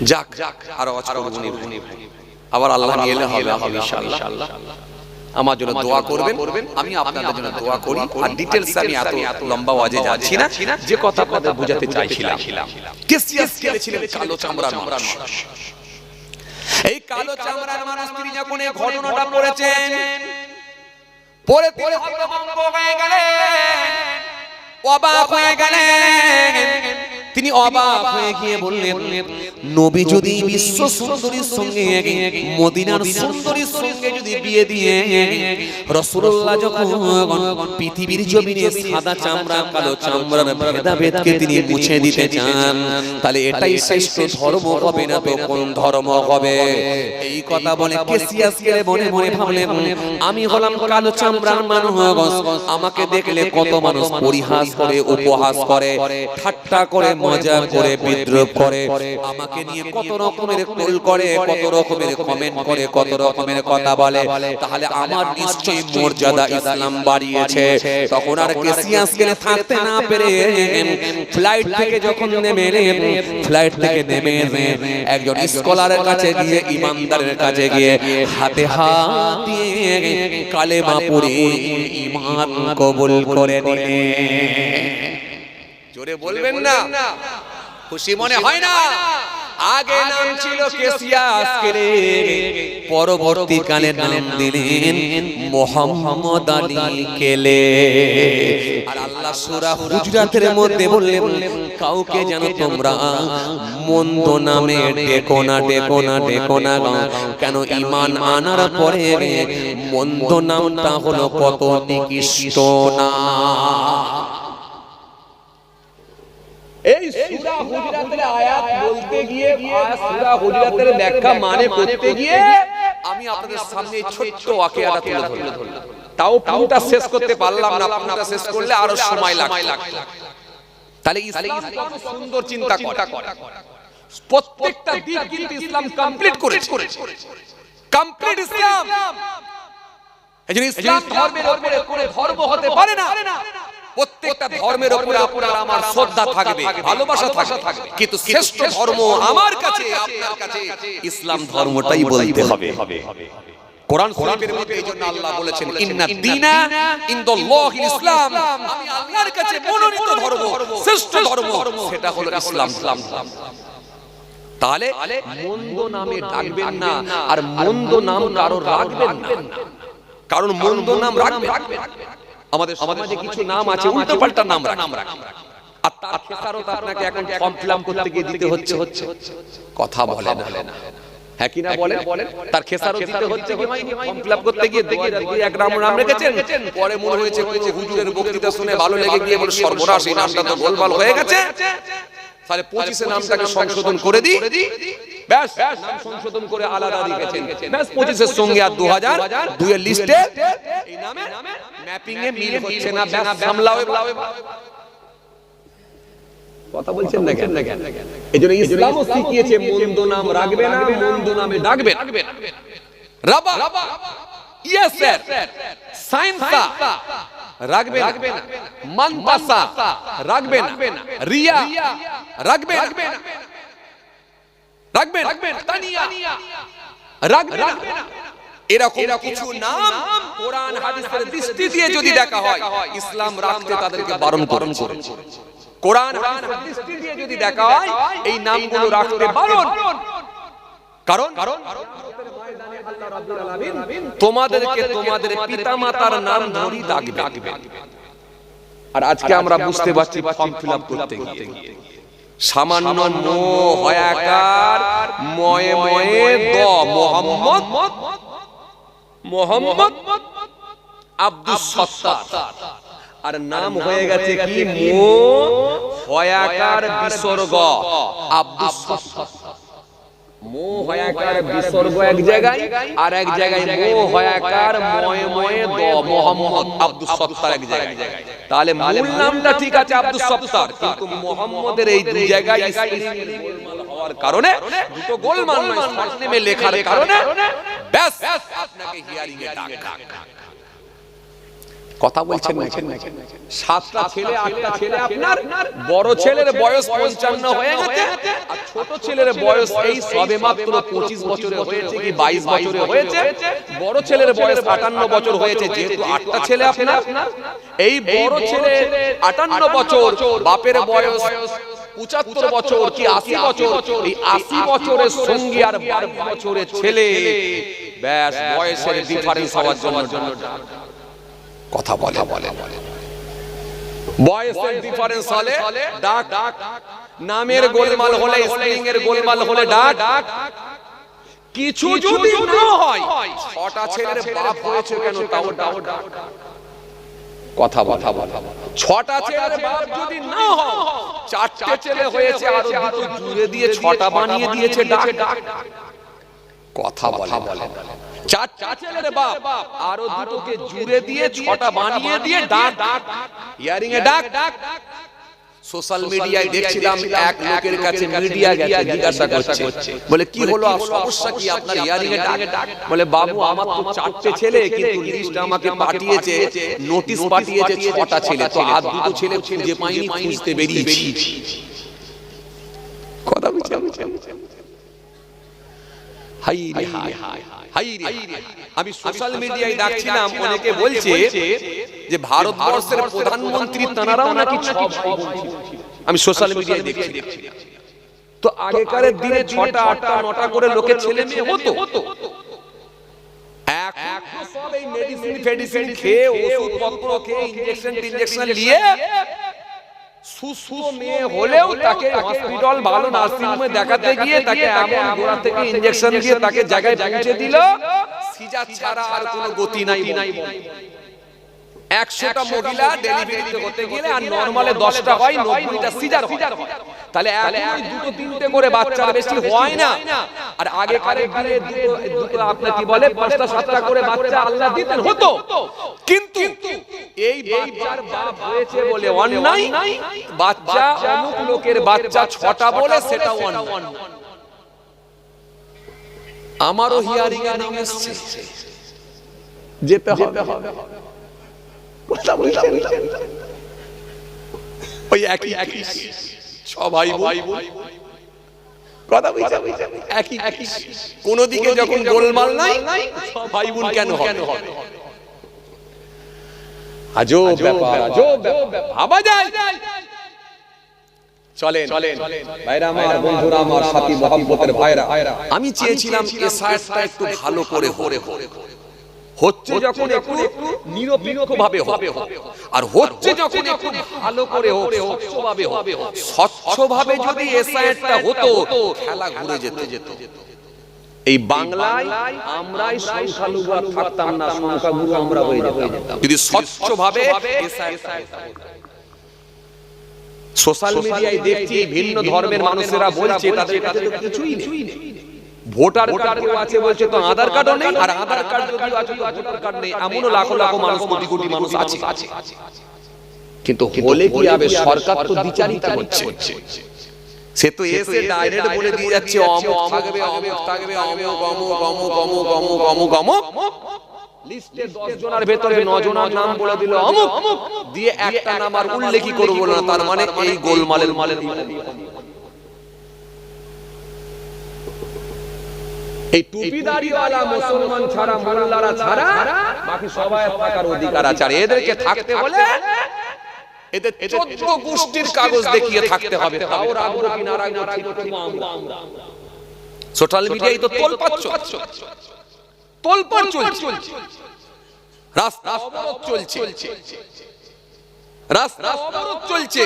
যাক আরো আবার আল্লাহ নিয়ে হবে ইনশাআল্লাহ। আমার জন্য দোয়া করবেন, আমি আপনাদের জন্য দোয়া করি। আর ডিটেইলস আমি এত লম্বা ওয়াজে যাচ্ছি না, যে কথা আপনাদের বোঝাতে চাইছিলাম। কেসিয়াস ছিলেন কালো চামড়ার মানুষ। এই কালো চামড়ার মানুষ তিনি যখন এই ঘটনাটা পড়েছেন, পড়ে তিনি হতভম্ব হয়ে গেলেন, অবাক হয়ে গেলেন। তিনি অবাক হয়ে গিয়ে বললেন, নবী যদি বিশ্ব সুন্দরীর সঙ্গে মদিনার সুন্দরীর সঙ্গে যদি বিয়ে দিয়ে রাসূলুল্লাহ যখন পৃথিবীর জমিনে সাদা চামড়া কালো চামড়ার ভেদাভেদকে তিনি মুছে দিতে চান, তাহলে এটাই শ্রেষ্ঠ ধর্ম হবে না তো কোন ধর্ম হবে? এই কথা বলে কেসিয়াস গেলে মনে মনে ভাবলেন, আমি হলাম কালো চামড়ার মানুষ, আমাকে দেখলে কত মানুষ পরিহাস করে, উপহাস করে, ঠাট্টা করে, মজা করে বিদ্রোহ করে, আমাকে নিয়ে কত রকমের ট্রোল করে, কত রকমের কমেন্ট করে, কত রকমের কথা বলে, তাহলে আমার নিশ্চয়ই মর্যাদা ইসলাম বাড়িয়েছে। তখন আর কেসিয়াসকে থাকতে না পেরে ফ্লাইট থেকে যখন নেমে একজন স্কলারের কাছে গিয়ে, ইমানদারের কাছে গিয়ে হাতে হাত দিয়ে কালেমা পড়ে ঈমান কবুল করে নিলেন। জোরে বলবেন না, খুশি মনে হয় না? আগে নাম ছিল কেসিয়াস, পরবর্তীকালে নাম দিলেন মুহাম্মদ আলী কেলে। আর আল্লাহ সূরা হুজরাতের মধ্যে বললেন, কাউকে যেন তোমরা মন্দ নামে ডেকো না, ডেকো না, ডেকো না। কেন? ঈমান আনার পরে মন্দ নামটা হলো কত নিকৃষ্ট না। এই সূরা হুজরাতের আয়াত বলতে গিয়ে, সূরা হুজরাতের ব্যাখ্যা মানে করতে গিয়ে আমি আপনাদের সামনে ছোট্ট ওয়াকিয়াটা তুলে ধরলাম। তাও পুরোটা শেষ করতে পারলাম না, পুরোটা শেষ করলে আরো সময় লাগবে। তাহলে ইসলাম কত সুন্দর চিন্তা করে, প্রত্যেকটা দিক কিন্তু ইসলাম কমপ্লিট করেছে, কমপ্লিট ইসলাম। এজন্য ইসলাম ধর্মের উপরে কোনো ধর্ম হতে পারে না। প্রত্যেকটা ধর্মের উপরে আপনার আমার শ্রদ্ধা থাকবে, ভালোবাসা থাকবে, কিন্তু শ্রেষ্ঠ ধর্ম আমার কাছে, আপনার কাছে ইসলাম ধর্মটাই বলতে হবে। কোরআন শরীফের মধ্যে এইজন্য আল্লাহ বলেছেন, ইন্নাদ দীনা ইনদাল্লাহিল ইসলাম, আমি আল্লাহর কাছে মনোনীত ধর্ম, শ্রেষ্ঠ ধর্ম সেটা হলো ইসলাম। তাহলে মন্দ নামে ডাকবেন না, আর মন্দ নাম কারো রাখবেন না, কারণ মন্দ নাম রাখবেন। আমাদের সমাজে কিছু নাম আছে উল্টো পাল্টা নাম রাখে, আর তার খেসারত আপনাকে এখন ফর্ম ফিলআপ করতে গিয়ে দিতে হচ্ছে। কথা বলে না, হ্যাঁ কি না বলেন? তার খেসারত দিতে হচ্ছে কি ভাই? ফর্ম ফিলআপ করতে গিয়ে দেখি এক নাম রেখেছেন, পরে মনে হয়েছে হুজুরের বক্তৃতা শুনে ভালো লেগে গিয়ে বলে সর্বনাশ, এই নামটা তো গোলমাল হয়ে গেছে, তাহলে 25 নামটাকে সংশোধন করে দিই। ব্যাস, নাম সংশোধন করে আলাদা লিখেছেন, ব্যাস 25 এর সঙ্গে আর 2002 এর লিস্টে এই নামে ম্যাপিং এ মিল হচ্ছে না, ব্যাস সামলাও। কথা বলছেন না কেন? এইজন্য ইসলামও শিখিয়েছে মন্দ নাম রাখবে না, মন্দ নামে ডাকবে। রাবা, ইয়েস স্যার, সায়েন্সা রাখবে না, মানতাসা রাখবে না, রিয়া রাখবে না, রাখবে না, তানিয়া রাখবে না। এরকম কিছু নাম কোরআন হাদিসের দৃষ্টি দিয়ে যদি দেখা হয়, ইসলাম রাখতে তাদেরকে বারণ করেছে। কোরআন হাদিসের দৃষ্টি দিয়ে যদি দেখা হয়, এই নামগুলো রাখতে বারণ। কারণ আল্লাহ রাব্বুল আলামিন তোমাদেরকে তোমাদের পিতামাতার নাম ধরে ডাকবে। আর আজকে আমরা বুঝতে পারছি ফর্ম ফিলআপ করতে গিয়ে সামান্য ম হয়াকার ময়ে ময়ে দ মোহাম্মদ আব্দুস সত্তার, আর নাম হয়ে গেছে কি মো হয়াকার বিসর্গ আব্দুস সত্তার। মো হয়াকার বিসর্গ এক জায়গায়, আর এক জায়গায় মো হয়াকার ময়ে ময়ে দ মোহাম্মদ আব্দুস সত্তার এক জায়গায়। তাহলে মূল নামটা ঠিক আছে আব্দুস সত্তার, কিন্তু মোহাম্মদের এই দুই জায়গায় গোলমাল হওয়ার কারণে, দুটো গোলমাল নয়, শর্ট নেমে লেখার কারণে ব্যাস আপনাকে হিয়ারিং এ ডাক। কথা বলছেন না? 7টা ছেলে 8টা ছেলে, আপনার বড় ছেলের বয়স 55 হয়ে গেছে, আর ছোট ছেলের বয়স এই সবে মাত্র 25 বছরে হয়েছে কি 22 বছরে হয়েছে। বড় ছেলের বয়স 58 বছর হয়েছে, যেহেতু 8টা ছেলে আপনার। এই বড় ছেলে 58 বছর, বাপের বয়স 75 বছর কি 80 বছর, এই 80 বছরের সঙ্গে আর 22 বছরের ছেলে, ব্যাস বয়সের ডিফারেন্স হওয়ার জন্য কথা বলে। বয়সের ডিফারেন্স হলে ডাক, নামের গোলমাল হলে, স্পেলিং এর গোলমাল হলে ডাক। কিছু যদি না হয়, 6টা ছেলের বাপ হয়েছে কেন তাও ডাক। কথা বলে 6টা ছেলের বাপ যদি না হয়, 4টে ছেলে হয়েছে, আর দুটো জুড়ে দিয়ে 6টা বানিয়ে দিয়েছে ডাক। কথা বলে 4টা ছেলের বাপ আরো দুটোকে জুড়ে দিয়ে 6টা বানিয়ে দিয়ে ডাক, হিয়ারিং এ ডাক। সোশ্যাল মিডিয়ায় দেখছিলাম এক লোকের কাছে মিডিয়া গেছে, জিজ্ঞাসা করছে, বলে কি হলো, সমস্যা কি আপনার হিয়ারিং এ ডাক? বলে বাবু আমার তো 4টে ছেলে, কিন্তু লিস্ট আমাকে পাঠিয়েছে, নোটিশ পাঠিয়েছে 6টা ছেলে, তো আর 2টো ছেলে খুঁজে পাইনি, খুঁজতে বেরিয়েছি। কথা বুঝছেন? আমি সোশ্যাল মিডিয়ায় দেখছিলাম, অনেকে বলছে যে ভারতবর্ষের প্রধানমন্ত্রী তানারাও নাকি 6 ভাই বোন ছিল। আমি সোশ্যাল মিডিয়ায় দেখছি। তো আগেকারের দিনে 6টা 8টা 9টা করে লোকের ছেলে মেয়ে হতো। এখন সব এই মেডিসিন খেয়ে, ওষুধপত্র খেয়ে, ইনজেকশন নিয়ে সুস্থ মেয়ে হলেও তাকে হসপিটাল ভালো নার্সিং হোমে দেখাতে গিয়ে তাকে এমন গোড়া থেকে ইনজেকশন দিয়ে তাকে জায়গায় পৌঁছে দিল, সিজার ছাড়া আর কোনো গতি নাই। 100টা মহিলা ডেলিভারি হতে গেলে আর নরমালে 10টা হয়, 90টা সিজার হয়। তাহলে এখন 2-3টে করে বাচ্চার বেশি হয় না। আর আগেকার দিনে দুটো আপনার কি বলে 5টা 7টা করে বাচ্চা আল্লাহ দিতেন হতো। কিন্তু এই বাচ্চার বাপ হয়েছে বলে অন্যায়, বাচ্চা অমুক লোকের বাচ্চা 6টা বলে সেটা অন্যায়। আমারও হিয়ারিং এ নাম এসেছে, যেতে হবে। ওই একই সবাই কথা বুঝছেন? একই কোন দিকে যখন গোলমাল নাই, সব ভাই বোন কেন হবে? আজব ব্যাপার, ভাবা যায়। চলেন ভাইরা আমার, বন্ধুরা আমার, সাথী মহব্বতের ভাইরা, আমি চেয়েছিলাম এসআইআরটা একটু ভালো করে হচ্ছে যখন একটু নিরপেক্ষভাবে হবে, আর হচ্ছে যখন একটু ভালো করে হোক, স্বচ্ছভাবে যদি এসআইআরটা হতো, খেলা ঘুরে যেত। এই বাংলায় আমরাই সংখ্যালঘু থাকতাম না, সংখ্যাগুরু আমরা হয়ে যেতাম যদি স্বচ্ছভাবে এসআইআরটা হতো। সোশ্যাল মিডিয়ায় দেখছি ভিন্ন ধর্মের মানুষেরা বলছে তাদের কাছে তো কিছুই নেই। ভোটার কার্ড আছে বলছে, তো আধার কার্ডও নেই, আর আধার কার্ড যদি আছে তো ভোটার কার্ড নেই। এমনও লাখো লাখো মানুষ, কোটি মানুষ আছে। কিন্তু হলে কি হবে? সরকার তো বিচারিতা করছে, সে তো এসে ডাইরেক্ট বলে দিয়ে যাচ্ছে অমুক থাকবে, অমুক লিস্টে 10 জনের ভেতরে 9 জনের নাম বলে দিল অমুক, দিয়ে একটা নাম আর উল্লেখই করব না, তার মানে এই গোলমালের এই টুপিদারিওয়ালা মুসলমান ছাড়া, মোল্লারা ছাড়া বাকি সবাই থাকার অধিকার আছে। আর এদেরকে থাকতে হলে এদের 14 গোষ্ঠীর কাগজ দেখিয়ে থাকতে হবে। তাও রাখবো কি না রাখবো ঠিক করব আমরা। সোশ্যাল মিডিয়ায় তো তোলপাড় চলছে, রাস্তা অবরোধ চলছে,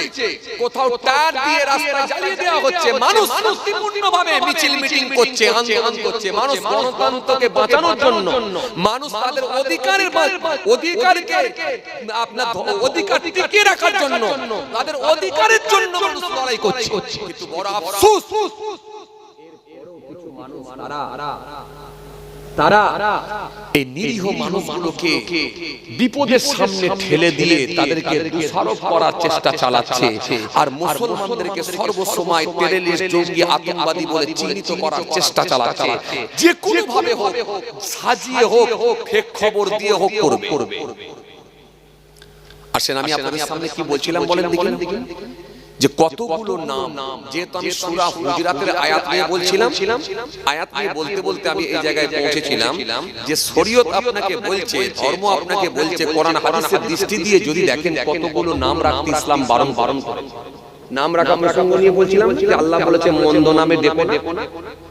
কোথাও টায়ার দিয়ে রাস্তা জ্বালিয়ে দেওয়া হচ্ছে। মানুষ শান্তিপূর্ণভাবে মিছিল মিটিং করছে, আন্দোলন করছে। মানুষ গণতন্ত্রকে বাঁচানোর জন্য, মানুষ তাদের অধিকারকে আপনার অধিকার টিকিয়ে রাখার জন্য, তাদের অধিকারের জন্য মানুষ লড়াই করছে। কিন্তু বড় আফসোস, এরপরেও কিছু মানুষ তারা এই নিরীহ মানুষগুলোকে বিপদের সামনে ঠেলে দিয়ে তাদেরকে দোষারোপ করার চেষ্টা চালাচ্ছে, আর মুসলমানদেরকে সর্বসময় টেররিস্ট, জঙ্গি, আতঙ্কবাদী বলে চিহ্নিত করার চেষ্টা চালাচ্ছে। যে কোনো ভাবে হোক, সাজিয়ে হোক, ফেক খবর দিয়ে হোক করবে। আসেন আমি আপনাদের সামনে কি বলছিলাম বলেন দেখি, যে কতগুলো নাম, যেহেতু আমি সূরা হুজরাতের আয়াত নিয়ে বলছিলাম, আয়াত নিয়ে বলতে বলতে আমি এই জায়গায় পৌঁছেছিলাম যে শরীয়ত আপনাকে বলছে, ধর্ম আপনাকে বলছে, কোরআন হাদিসের দৃষ্টি দিয়ে যদি দেখেন কতগুলো নাম রাখতে ইসলাম বারণ করে। নাম রাখা প্রসঙ্গ নিয়ে বলছিলাম যে আল্লাহ বলেছে মন্দ নামে ডেকো না,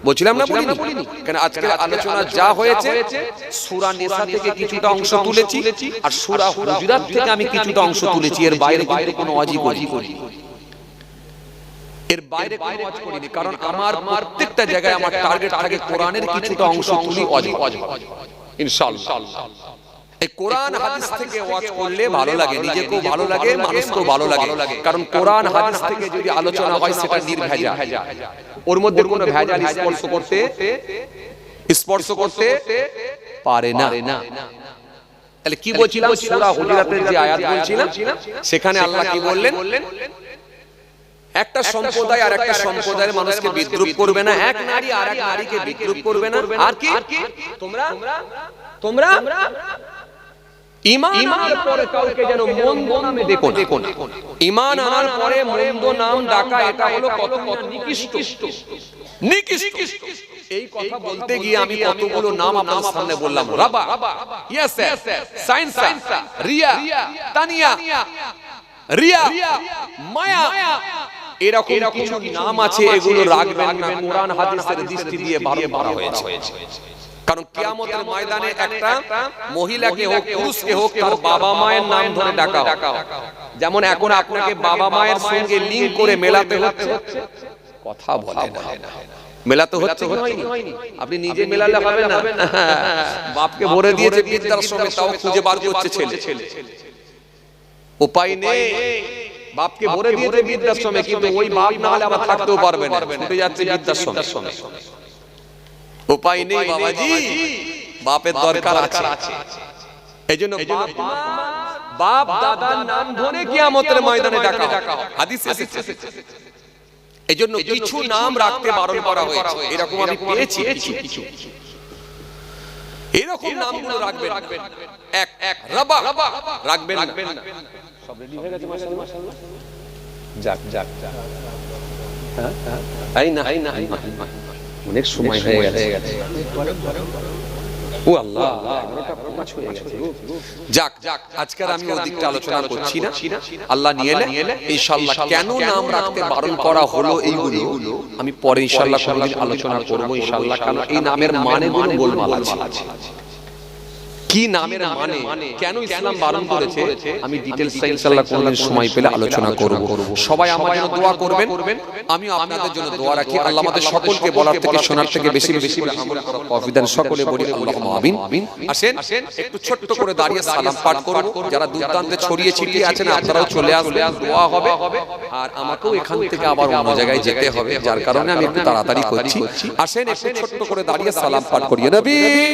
বলছিলাম না, বলিনি? কেন আজকের আলোচনা যা হয়েছে সূরা নিসা থেকে কিছুটা অংশ তুলেছি, আর সূরা হুজরাত থেকে আমি কিছুটা অংশ তুলেছি। এর বাইরে কোনো অজীব করিনি, এর বাইরে কোনো ওয়াজ করিনি, কারণ আমার প্রত্যেকটা জায়গায় আমার টার্গেট থাকে কোরআনের কিছুটা অংশ তুলি ইনশাআল্লাহ। এই কোরআন হাদিস থেকে ওয়াজ করলে ভালো লাগে, নিজেকেও ভালো লাগে, মানুষকেও ভালো লাগে। কারণ কোরআন হাদিস থেকে যদি আলোচনা হয় সেটা নির্ভেজাল, ওর মধ্যে কোনো ভেজাল স্পর্শ করতে পারে না। তাহলে কি বলছিলাম? সূরা হুজরাতের যে আয়াত বলছিলাম, সেখানে আল্লাহ কি বললেন? একটা সম্প্রদায় আর একটা সম্প্রদায়ের মানুষকে বিদ্রুপ করবে না, এক নারী আর এক নারীকে বিদ্রুপ করবে না। আর কি তোমরা ঈমান আনার পরে কাউকে যেন মন্দ নামে দেখো না। ঈমান আনার পরে মন্দ নাম ডাকা এটা হলো কত নিকৃষ্ট। এই কথা বলতে গিয়ে আমি কতগুলো নাম আপনাদের সামনে বললাম। রাবা, ইয়াসের, সাইনসা, রিয়া, তানিয়া, রিয়া, মায়া, এরকম কিছু নাম আছে, এগুলো রাখবেন না। কোরআন হাদিসের দৃষ্টি দিয়ে বারণ করা হয়েছে। কারণ কিয়ামতের ময়দানে একটা মহিলাকে হোক পুরুষকে হোক তার বাবা মায়ের নাম ধরে ডাকা, যেমন এখন আপনাকে বাবা মায়ের সঙ্গে লিঙ্ক করে মেলাতে হচ্ছে, কথা বলে না, মেলাতে হচ্ছে হয়নি। আপনি নিজে মেলালে হবে না, বাপকে ভরে দিয়েছে বৃদ্ধাশ্রমে, তাও খুঁজে বার করছে ছেলে। উপায় নেই, বাপকে ভরে দিয়েছে বৃদ্ধাশ্রমে, কিন্তু ওই বাপ না হলে আবার থাকতেও পারবে না, ছুটে যাচ্ছে বৃদ্ধাশ্রমে। উপায় নেই বাবাজি, বাপের দরকার আছে। এইজন্য বাপ দাদার নাম ধরে কিয়ামতের ময়দানে ডাকা হাদিসে এসেছে। এইজন্য কিছু নাম রাখতে বারণ করা হয়েছে। এরকম আমি পেয়েছি কিছু, এরকম নামগুলো রাখবেন। এক রাবা রাখবেন না। সব রেডি হয়ে গেছে মাশাআল্লাহ। যাক হ্যাঁ না অনেক সময় হয়ে গেছে। ও আল্লাহ, 11টা 5 হয়ে গেছে। যাক আজকে আমি ওই দিকটা আলোচনা করছি না, আল্লাহ নিয়ে এলে ইনশাআল্লাহ কেন নাম রাখতে বারণ করা হলো এইগুলো আমি পরে ইনশাআল্লাহ কোনদিন আলোচনা করব ইনশাআল্লাহ। কারণ এই নামের মানেগুলো গোলমাল আছে। কি নামের মানে, কেন ইসলাম বারণ করেছে, আমি ডিটেইলস ইনশাআল্লাহ কোনদিন সময় পেলে আলোচনা করব। সবাই আমার জন্য দোয়া করবেন, আমিও আপনাদের জন্য দোয়া রাখি। আল্লাহ আমাদের সকলকে বলার থেকে শোনার থেকে বেশি করে আমল করার তৌফিক দান। সকলে বলি আল্লাহুম্মা আমিন। আসেন একটু ছোট্ট করে দাঁড়িয়ে সালাম পাঠ করব। যারা দূরদূরান্তে ছড়িয়ে ছিটিয়ে আছেন আপনারাও চলে আসবেন, দোয়া হবে। আর আমাকেও এখান থেকে আবার অন্য জায়গায় যেতে হবে, যার কারণে আমি একটু তাড়াতাড়ি করছি। আসেন একটু ছোট্ট করে দাঁড়িয়ে সালাম পাঠ করি। নবী